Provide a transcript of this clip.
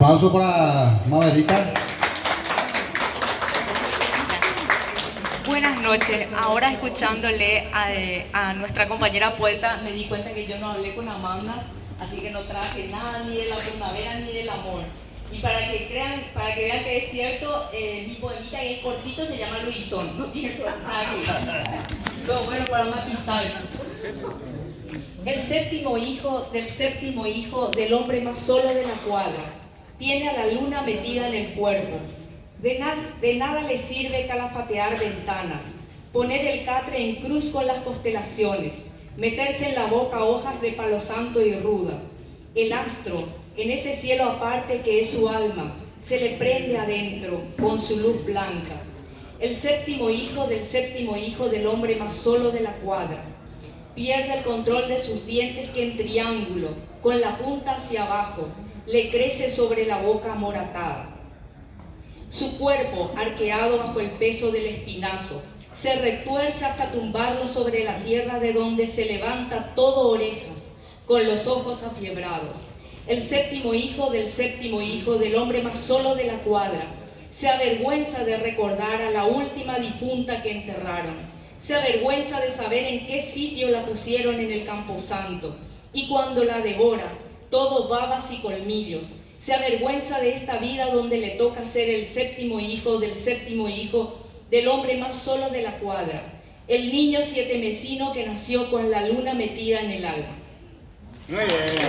Aplauso para Maverica. Buenas noches. Ahora escuchándole a nuestra compañera poeta, me di cuenta que yo no hablé con Amanda, así que no traje nada ni de la primavera ni del amor. Y para que vean que es cierto, mi poemita que es cortito se llama Luisón, no tiene nada que ver. Pero bueno, para matizar. El séptimo hijo del hombre más solo de la cuadra, tiene a la luna metida en el cuerpo. De nada le sirve calafatear ventanas, poner el catre en cruz con las constelaciones, meterse en la boca hojas de palo santo y ruda. El astro, en ese cielo aparte que es su alma, se le prende adentro con su luz blanca. El séptimo hijo del hombre más solo de la cuadra, pierde el control de sus dientes que en triángulo, con la punta hacia abajo, le crece sobre la boca amoratada. Su cuerpo, arqueado bajo el peso del espinazo, se retuerce hasta tumbarlo sobre la tierra de donde se levanta todo orejas, con los ojos afiebrados. El séptimo hijo del hombre más solo de la cuadra, se avergüenza de recordar a la última difunta que enterraron. Se avergüenza de saber en qué sitio la pusieron en el camposanto. Y cuando la devora, todo babas y colmillos, se avergüenza de esta vida donde le toca ser el séptimo hijo del hombre más solo de la cuadra, el niño sietemesino que nació con la luna metida en el alma. Muy bien.